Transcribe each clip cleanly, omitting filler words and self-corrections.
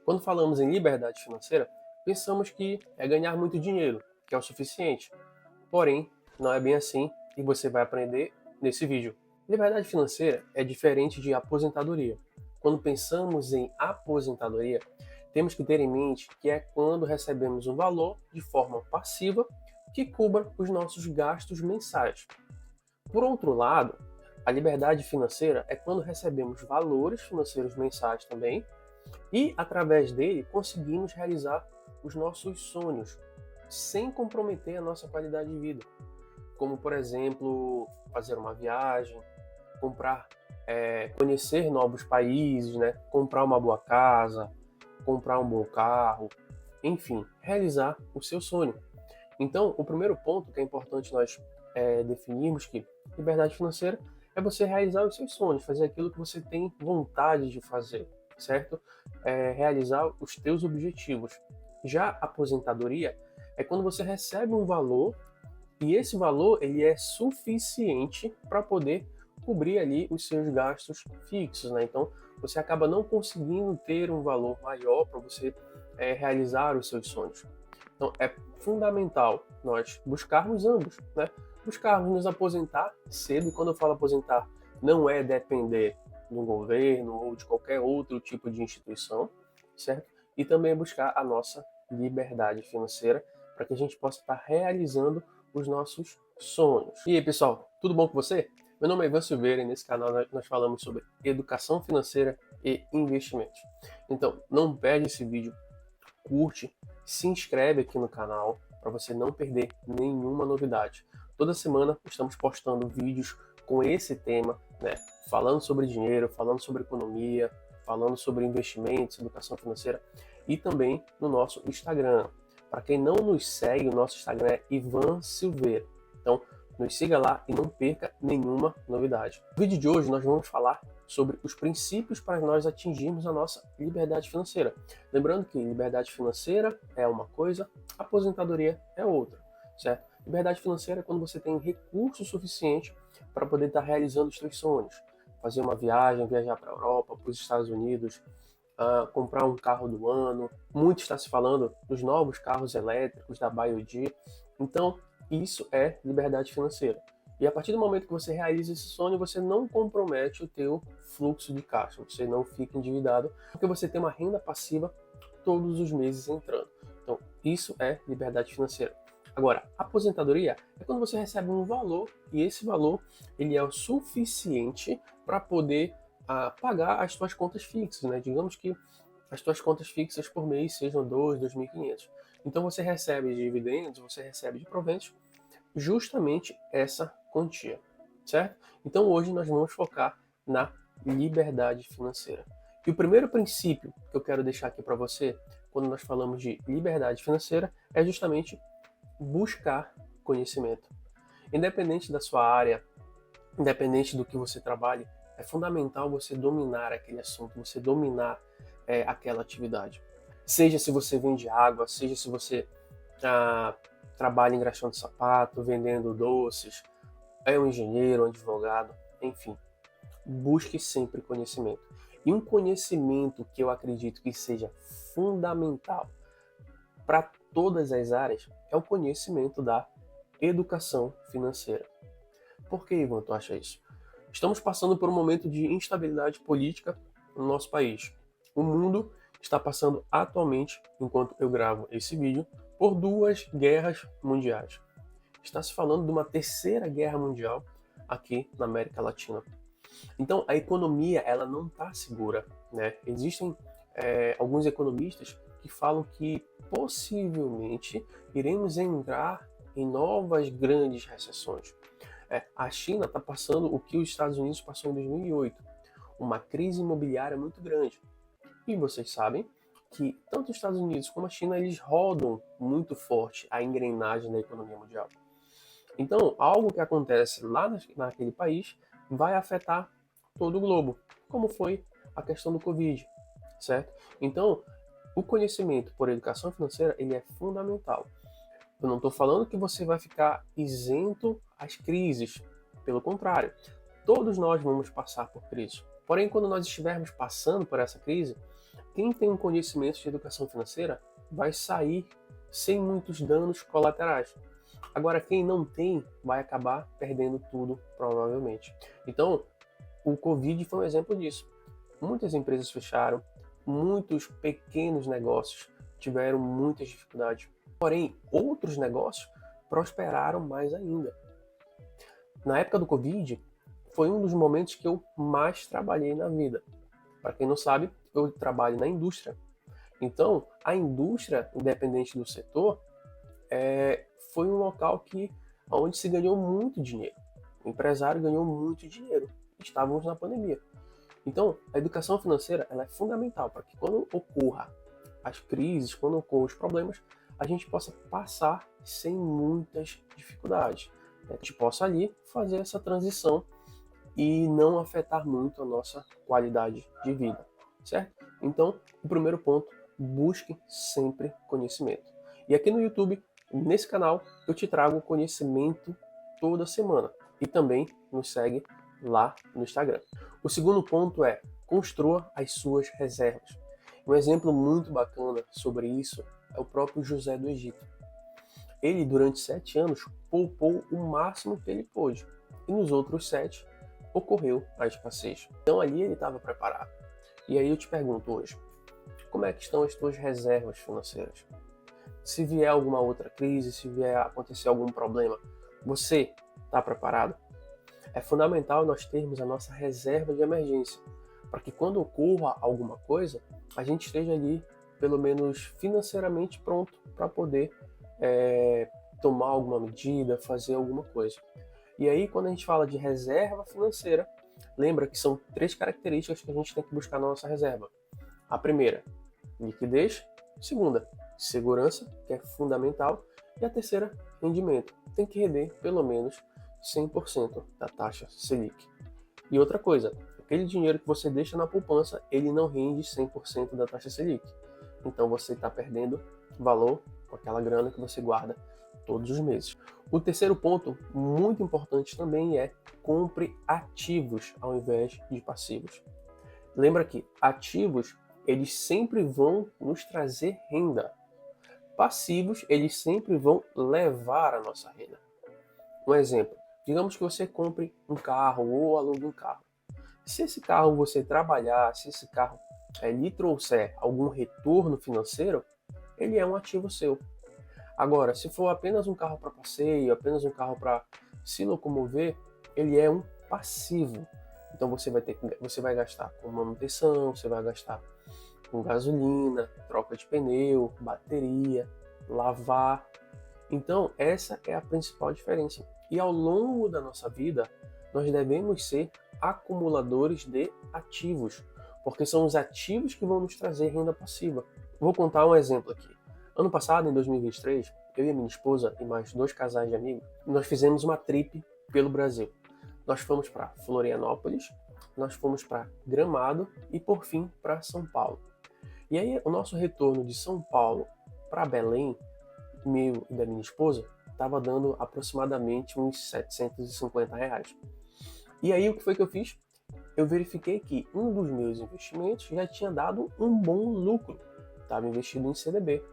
Quando falamos em liberdade financeira, pensamos que é ganhar muito dinheiro, que é o suficiente. Porém, não é bem assim e você vai aprender nesse vídeo. Liberdade financeira é diferente de aposentadoria. Quando pensamos em aposentadoria, temos que ter em mente que é quando recebemos um valor de forma passiva que cubra os nossos gastos mensais. Por outro lado, a liberdade financeira é quando recebemos valores financeiros mensais também e, através dele, conseguimos realizar os nossos sonhos sem comprometer a nossa qualidade de vida. Como, por exemplo, fazer uma viagem, comprar, conhecer novos países, né? Comprar uma boa casa, comprar um bom carro, enfim, realizar o seu sonho. Então, o primeiro ponto que é importante nós definirmos que liberdade financeira é você realizar os seus sonhos, fazer aquilo que você tem vontade de fazer, certo? Realizar os teus objetivos. Já a aposentadoria é quando você recebe um valor e esse valor ele é suficiente para poder cobrir ali os seus gastos fixos, né? Então, você acaba não conseguindo ter um valor maior para você realizar os seus sonhos. Então, é fundamental nós buscarmos ambos, né? Buscarmos nos aposentar cedo, e quando eu falo aposentar, não é depender do governo ou de qualquer outro tipo de instituição, certo? E também buscar a nossa liberdade financeira para que a gente possa estar realizando os nossos sonhos. E aí, pessoal, tudo bom com você? Meu nome é Ivan Silveira e nesse canal nós falamos sobre educação financeira e investimentos. Então, não perde esse vídeo, curte, se inscreve aqui no canal para você não perder nenhuma novidade. Toda semana estamos postando vídeos com esse tema, né? Falando sobre dinheiro, falando sobre economia, falando sobre investimentos, educação financeira e também no nosso Instagram. Para quem não nos segue, o nosso Instagram é Ivan Silveira. Então, nos siga lá e não perca nenhuma novidade. No vídeo de hoje nós vamos falar sobre os princípios para nós atingirmos a nossa liberdade financeira. Lembrando que liberdade financeira é uma coisa, aposentadoria é outra, certo? Liberdade financeira é quando você tem recurso suficiente para poder estar realizando os seus sonhos. Fazer uma viagem, viajar para a Europa, para os Estados Unidos, comprar um carro do ano. Muito está se falando dos novos carros elétricos da BYD. Então, isso é liberdade financeira. E a partir do momento que você realiza esse sonho, você não compromete o teu fluxo de caixa. Você não fica endividado, porque você tem uma renda passiva todos os meses entrando. Então, isso é liberdade financeira. Agora, aposentadoria é quando você recebe um valor e esse valor ele é o suficiente para poder pagar as suas contas fixas, né? Digamos que as suas contas fixas por mês sejam 2.500. Então você recebe de dividendos, você recebe de proventos justamente essa quantia, certo? Então hoje nós vamos focar na liberdade financeira. E o primeiro princípio que eu quero deixar aqui para você, quando nós falamos de liberdade financeira, é justamente buscar conhecimento. Independente da sua área, independente do que você trabalhe, é fundamental você dominar aquele assunto, você dominar aquela atividade. Seja se você vende água, seja se você trabalha engraxando sapato, vendendo doces, é um engenheiro, um advogado, enfim. Busque sempre conhecimento. E um conhecimento que eu acredito que seja fundamental para todas as áreas é o conhecimento da educação financeira. Por que, Ivan, tu acha isso? Estamos passando por um momento de instabilidade política no nosso país. O mundo está passando atualmente, enquanto eu gravo esse vídeo, por 2 guerras mundiais. Está se falando de uma terceira guerra mundial aqui na América Latina. Então, a economia ela não está segura, né? Existem alguns economistas que falam que possivelmente iremos entrar em novas grandes recessões. A China está passando o que os Estados Unidos passou em 2008, uma crise imobiliária muito grande. E vocês sabem que tanto os Estados Unidos como a China eles rodam muito forte a engrenagem da economia mundial. Então, algo que acontece lá naquele país vai afetar todo o globo, como foi a questão do Covid, certo? Então, o conhecimento por educação financeira ele é fundamental. Eu não estou falando que você vai ficar isento às crises, pelo contrário, todos nós vamos passar por crise. Porém, quando nós estivermos passando por essa crise, quem tem um conhecimento de educação financeira vai sair sem muitos danos colaterais. Agora, quem não tem vai acabar perdendo tudo, provavelmente. Então, o Covid foi um exemplo disso. Muitas empresas fecharam, muitos pequenos negócios tiveram muitas dificuldades. Porém, outros negócios prosperaram mais ainda. Na época do Covid, foi um dos momentos que eu mais trabalhei na vida. Para quem não sabe, eu trabalho na indústria. Então, a indústria, independente do setor, foi um local onde se ganhou muito dinheiro. O empresário ganhou muito dinheiro. Estávamos na pandemia. Então, a educação financeira ela é fundamental para que quando ocorra as crises, quando ocorram os problemas, a gente possa passar sem muitas dificuldades. A gente possa ali fazer essa transição e não afetar muito a nossa qualidade de vida, certo? Então, o primeiro ponto, busque sempre conhecimento. E aqui no YouTube, nesse canal, eu te trago conhecimento toda semana. E também nos segue lá no Instagram. O segundo ponto é, construa as suas reservas. Um exemplo muito bacana sobre isso é o próprio José do Egito. Ele, durante 7 anos, poupou o máximo que ele pôde. E nos outros 7, ocorreu a escassez. Então ali ele estava preparado. E aí eu te pergunto hoje, como é que estão as tuas reservas financeiras? Se vier alguma outra crise, se vier acontecer algum problema, você está preparado? É fundamental nós termos a nossa reserva de emergência, para que quando ocorra alguma coisa, a gente esteja ali, pelo menos financeiramente pronto para poder tomar alguma medida, fazer alguma coisa. E aí, quando a gente fala de reserva financeira, lembra que são 3 características que a gente tem que buscar na nossa reserva. A primeira, liquidez. Segunda, segurança, que é fundamental. E a terceira, rendimento. Tem que render pelo menos 100% da taxa Selic. E outra coisa, aquele dinheiro que você deixa na poupança, ele não rende 100% da taxa Selic. Então você está perdendo valor com aquela grana que você guarda todos os meses. O terceiro ponto, muito importante também, é compre ativos ao invés de passivos. Lembra que ativos, eles sempre vão nos trazer renda. Passivos, eles sempre vão levar a nossa renda. Um exemplo, digamos que você compre um carro ou alugue um carro. Se esse carro você trabalhar, se esse carro lhe trouxer algum retorno financeiro, ele é um ativo seu. Agora, se for apenas um carro para passeio, apenas um carro para se locomover, ele é um passivo. Então você vai gastar com manutenção, você vai gastar com gasolina, troca de pneu, bateria, lavar. Então essa é a principal diferença. E ao longo da nossa vida, nós devemos ser acumuladores de ativos, porque são os ativos que vão nos trazer renda passiva. Vou contar um exemplo aqui. Ano passado, em 2023, eu e a minha esposa e mais 2 casais de amigos, nós fizemos uma trip pelo Brasil. Nós fomos para Florianópolis, nós fomos para Gramado e, por fim, para São Paulo. E aí, o nosso retorno de São Paulo para Belém, meu e da minha esposa, estava dando aproximadamente uns R$ 750. E aí, o que foi que eu fiz? Eu verifiquei que um dos meus investimentos já tinha dado um bom lucro. Estava investido em CDB.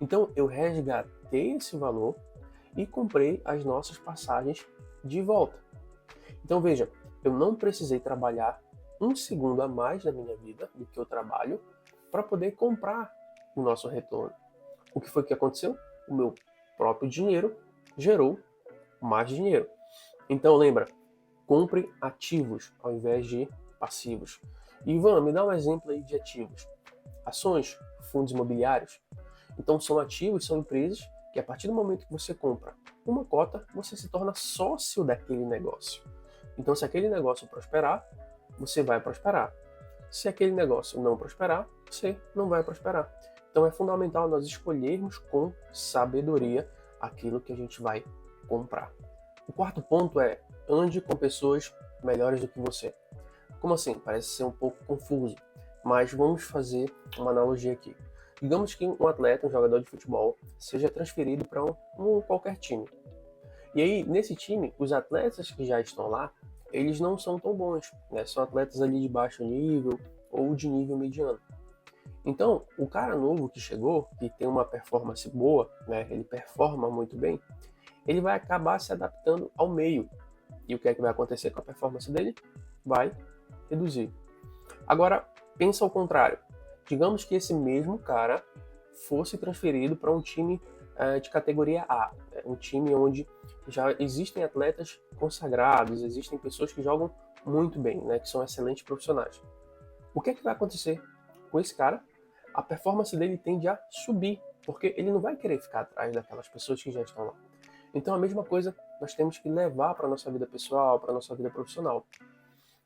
Então, eu resgatei esse valor e comprei as nossas passagens de volta. Então, veja, eu não precisei trabalhar 1 segundo a mais na minha vida do que eu trabalho para poder comprar o nosso retorno. O que foi que aconteceu? O meu próprio dinheiro gerou mais dinheiro. Então, lembra, compre ativos ao invés de passivos. Ivan, me dá um exemplo aí de ativos. Ações, fundos imobiliários. Então são ativos, são empresas que a partir do momento que você compra uma cota, você se torna sócio daquele negócio. Então se aquele negócio prosperar, você vai prosperar. Se aquele negócio não prosperar, você não vai prosperar. Então é fundamental nós escolhermos com sabedoria aquilo que a gente vai comprar. O quarto ponto é, ande com pessoas melhores do que você. Como assim? Parece ser um pouco confuso, mas vamos fazer uma analogia aqui. Digamos que um atleta, um jogador de futebol, seja transferido para qualquer time. E aí, nesse time, os atletas que já estão lá, eles não são tão bons, né? São atletas ali de baixo nível ou de nível mediano. Então, o cara novo que chegou, que tem uma performance boa, né, ele performa muito bem, ele vai acabar se adaptando ao meio. E o que é que vai acontecer com a performance dele? Vai reduzir. Agora, pensa ao contrário. Digamos que esse mesmo cara fosse transferido para um time de categoria A, né? Um time onde já existem atletas consagrados, existem pessoas que jogam muito bem, né? Que são excelentes profissionais. O que é que vai acontecer com esse cara? A performance dele tende a subir, porque ele não vai querer ficar atrás daquelas pessoas que já estão lá. Então, a mesma coisa nós temos que levar para a nossa vida pessoal, para a nossa vida profissional.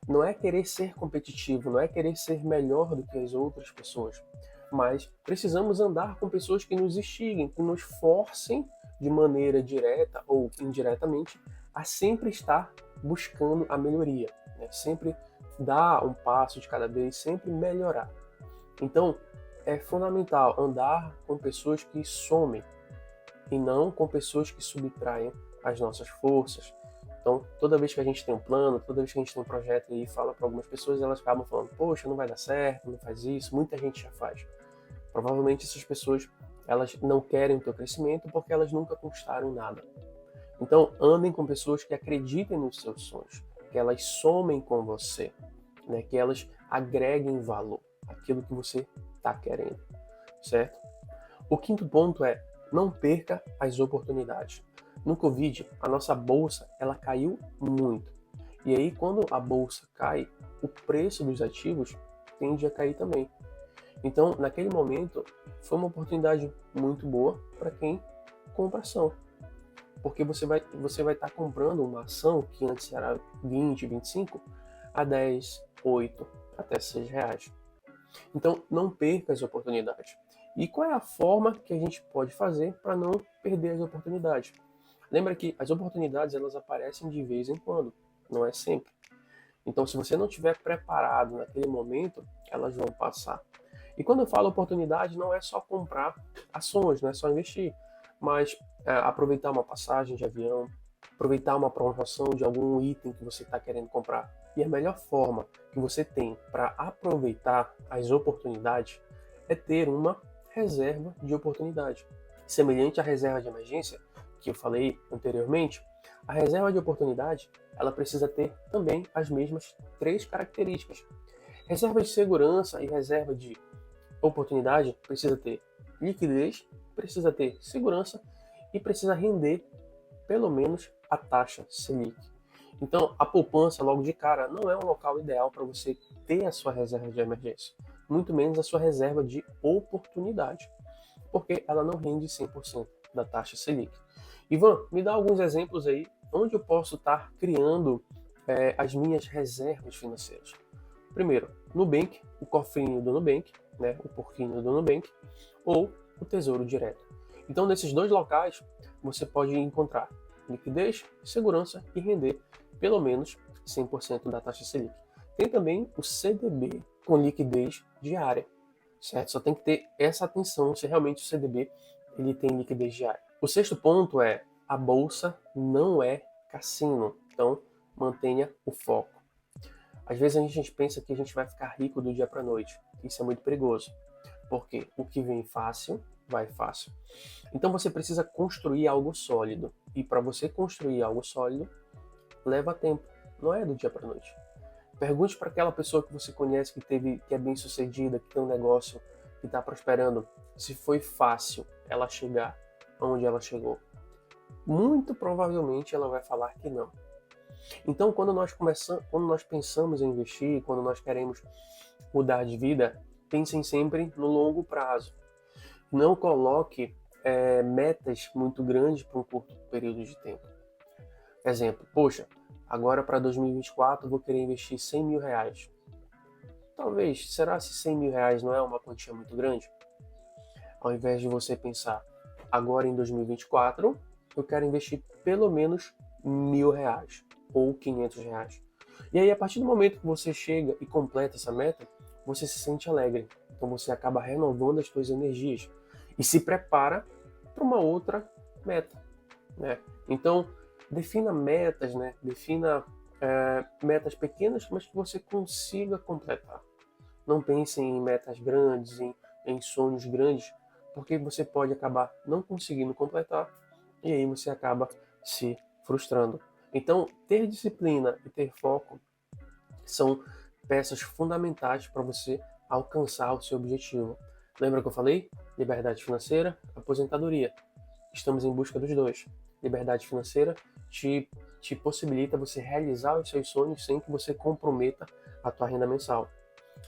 Não é querer ser competitivo, não é querer ser melhor do que as outras pessoas, mas precisamos andar com pessoas que nos instiguem, que nos forcem de maneira direta ou indiretamente a sempre estar buscando a melhoria, né? Sempre dar um passo de cada vez, sempre melhorar. Então, é fundamental andar com pessoas que somem e não com pessoas que subtraem as nossas forças. Então, toda vez que a gente tem um plano, toda vez que a gente tem um projeto e fala para algumas pessoas, elas acabam falando: poxa, não vai dar certo, não faz isso. Muita gente já faz. Provavelmente essas pessoas, elas não querem o teu crescimento porque elas nunca conquistaram nada. Então, andem com pessoas que acreditem nos seus sonhos, que elas somem com você, né? Que elas agreguem valor àquilo que você está querendo, certo? O quinto ponto é: não perca as oportunidades. No Covid, a nossa bolsa ela caiu muito. E aí, quando a bolsa cai, o preço dos ativos tende a cair também. Então, naquele momento, foi uma oportunidade muito boa para quem compra ação. Porque você vai estar comprando uma ação que antes era 20, 25, a 10, 8, até 6 reais. Então, não perca as oportunidades. E qual é a forma que a gente pode fazer para não perder as oportunidades? Lembra que as oportunidades elas aparecem de vez em quando, não é sempre. Então, se você não estiver preparado naquele momento, elas vão passar. E quando eu falo oportunidade, não é só comprar ações, não é só investir, mas aproveitar uma passagem de avião, aproveitar uma promoção de algum item que você está querendo comprar. E a melhor forma que você tem para aproveitar as oportunidades é ter uma reserva de oportunidade. Semelhante à reserva de emergência, que eu falei anteriormente, a reserva de oportunidade ela precisa ter também as mesmas três características. Reserva de segurança e reserva de oportunidade precisa ter liquidez, precisa ter segurança e precisa render pelo menos a taxa Selic. Então, a poupança logo de cara não é um local ideal para você ter a sua reserva de emergência, muito menos a sua reserva de oportunidade, porque ela não rende 100% da taxa Selic. Ivan, me dá alguns exemplos aí onde eu posso estar criando as minhas reservas financeiras. Primeiro, Nubank, o cofrinho do Nubank, né, o porquinho do Nubank, ou o Tesouro Direto. Então, nesses dois locais, você pode encontrar liquidez, segurança e render pelo menos 100% da taxa Selic. Tem também o CDB com liquidez diária, certo? Só tem que ter essa atenção se realmente o CDB ele tem liquidez diária. O sexto ponto é: a bolsa não é cassino, então mantenha o foco. Às vezes a gente pensa que a gente vai ficar rico do dia para a noite. Isso é muito perigoso, porque o que vem fácil, vai fácil. Então você precisa construir algo sólido. E para você construir algo sólido, leva tempo, não é do dia para a noite. Pergunte para aquela pessoa que você conhece que é bem sucedida, que tem um negócio que está prosperando, se foi fácil ela chegar onde ela chegou. Muito provavelmente ela vai falar que não. Então, quando nós pensamos em investir, quando nós queremos mudar de vida, pensem sempre no longo prazo. Não coloque metas muito grandes para um curto período de tempo. Exemplo, poxa, agora para 2024 eu vou querer investir 100 mil reais. Talvez, será se 100 mil reais não é uma quantia muito grande? Ao invés de você pensar, agora em 2024 eu quero investir pelo menos 1.000 reais ou 500 reais. E aí, a partir do momento que você chega e completa essa meta, você se sente alegre. Então você acaba renovando as suas energias e se prepara para uma outra meta, né? Então, defina metas, né? Defina metas pequenas, mas que você consiga completar. Não pense em metas grandes, em em sonhos grandes, porque você pode acabar não conseguindo completar e aí você acaba se frustrando. Então, ter disciplina e ter foco são peças fundamentais para você alcançar o seu objetivo. Lembra que eu falei? Liberdade financeira, aposentadoria. Estamos em busca dos dois. Liberdade financeira te possibilita você realizar os seus sonhos sem que você comprometa a tua renda mensal.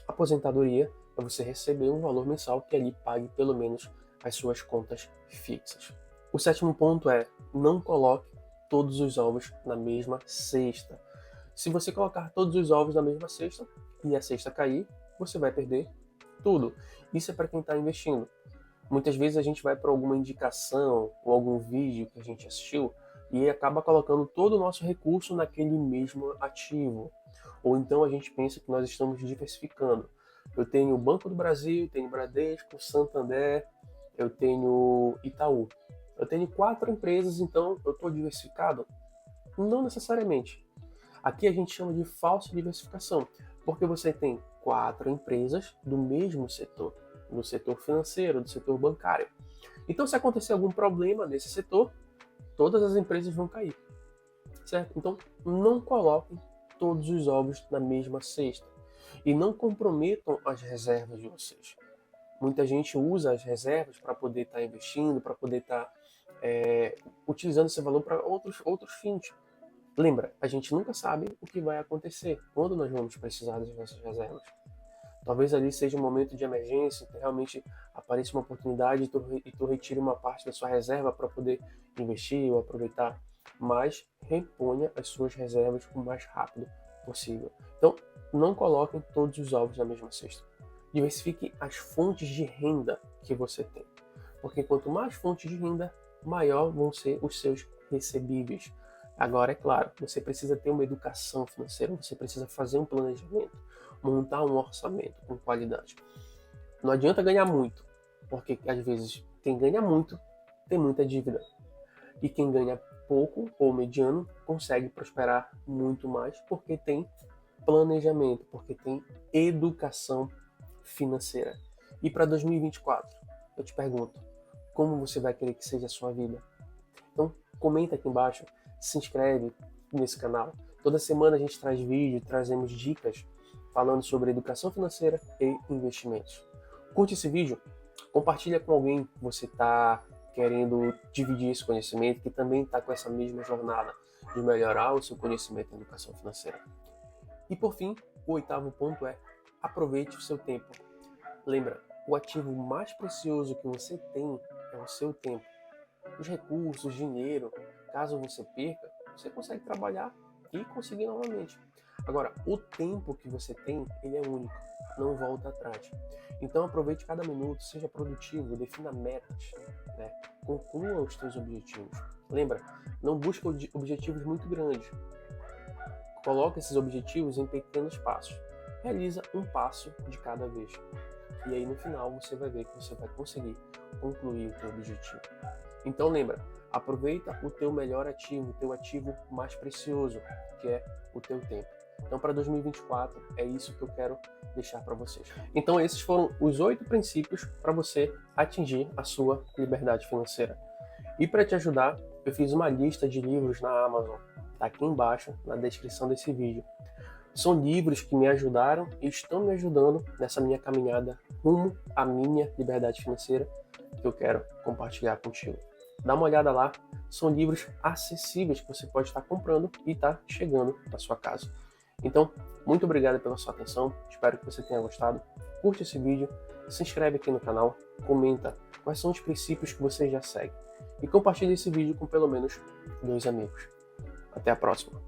Aposentadoria é você receber um valor mensal que ali pague pelo menos as suas contas fixas. O sétimo ponto é: não coloque todos os ovos na mesma cesta. Se você colocar todos os ovos na mesma cesta e a cesta cair, você vai perder tudo. Isso é para quem está investindo. Muitas vezes a gente vai para alguma indicação ou algum vídeo que a gente assistiu e acaba colocando todo o nosso recurso naquele mesmo ativo. Ou então a gente pensa que nós estamos diversificando. Eu tenho o Banco do Brasil, tenho Bradesco, Santander, eu tenho Itaú. Eu tenho 4 empresas, então eu estou diversificado? Não necessariamente. Aqui a gente chama de falsa diversificação, porque você tem 4 empresas do mesmo setor, do setor financeiro, do setor bancário. Então, se acontecer algum problema nesse setor, todas as empresas vão cair, certo? Então, não coloquem todos os ovos na mesma cesta e não comprometam as reservas de vocês. Muita gente usa as reservas para poder estar investindo, para poder estar utilizando esse valor para outros fins. Lembra, a gente nunca sabe o que vai acontecer, quando nós vamos precisar das nossas reservas. Talvez ali seja um momento de emergência, que realmente apareça uma oportunidade e tu retire uma parte da sua reserva para poder investir ou aproveitar, mas reponha as suas reservas o mais rápido possível. Então, não coloquem todos os ovos na mesma cesta. Diversifique as fontes de renda que você tem, porque quanto mais fontes de renda, maior vão ser os seus recebíveis. Agora, é claro, você precisa ter uma educação financeira, você precisa fazer um planejamento, montar um orçamento com qualidade. Não adianta ganhar muito, porque às vezes quem ganha muito tem muita dívida. E quem ganha pouco ou mediano consegue prosperar muito mais porque tem planejamento, porque tem educação financeira. E para 2024, eu te pergunto, como você vai querer que seja a sua vida? Então, comenta aqui embaixo, se inscreve nesse canal. Toda semana a gente traz vídeo, trazemos dicas falando sobre educação financeira e investimentos. Curte esse vídeo, compartilha com alguém que você está querendo dividir esse conhecimento, que também está com essa mesma jornada de melhorar o seu conhecimento em educação financeira. E por fim, o 8º ponto é: aproveite o seu tempo. Lembra, o ativo mais precioso que você tem é o seu tempo. Os recursos, dinheiro, caso você perca, você consegue trabalhar e conseguir novamente. Agora, o tempo que você tem, ele é único, não volta atrás. Então aproveite cada minuto, seja produtivo, defina metas, né? Conclua os seus objetivos. Lembra, não busca objetivos muito grandes. Coloque esses objetivos em pequenos passos. Realiza um passo de cada vez. E aí no final você vai ver que você vai conseguir concluir o teu objetivo. Então lembra, aproveita o teu melhor ativo, o teu ativo mais precioso, que é o teu tempo. Então para 2024 é isso que eu quero deixar para vocês. Então esses foram os 8 princípios para você atingir a sua liberdade financeira. E para te ajudar, eu fiz uma lista de livros na Amazon, tá aqui embaixo na descrição desse vídeo. São livros que me ajudaram e estão me ajudando nessa minha caminhada rumo à minha liberdade financeira que eu quero compartilhar contigo. Dá uma olhada lá, são livros acessíveis que você pode estar comprando e está chegando na sua casa. Então, muito obrigado pela sua atenção, espero que você tenha gostado. Curte esse vídeo, se inscreve aqui no canal, comenta quais são os princípios que você já segue e compartilhe esse vídeo com pelo menos 2 amigos. Até a próxima!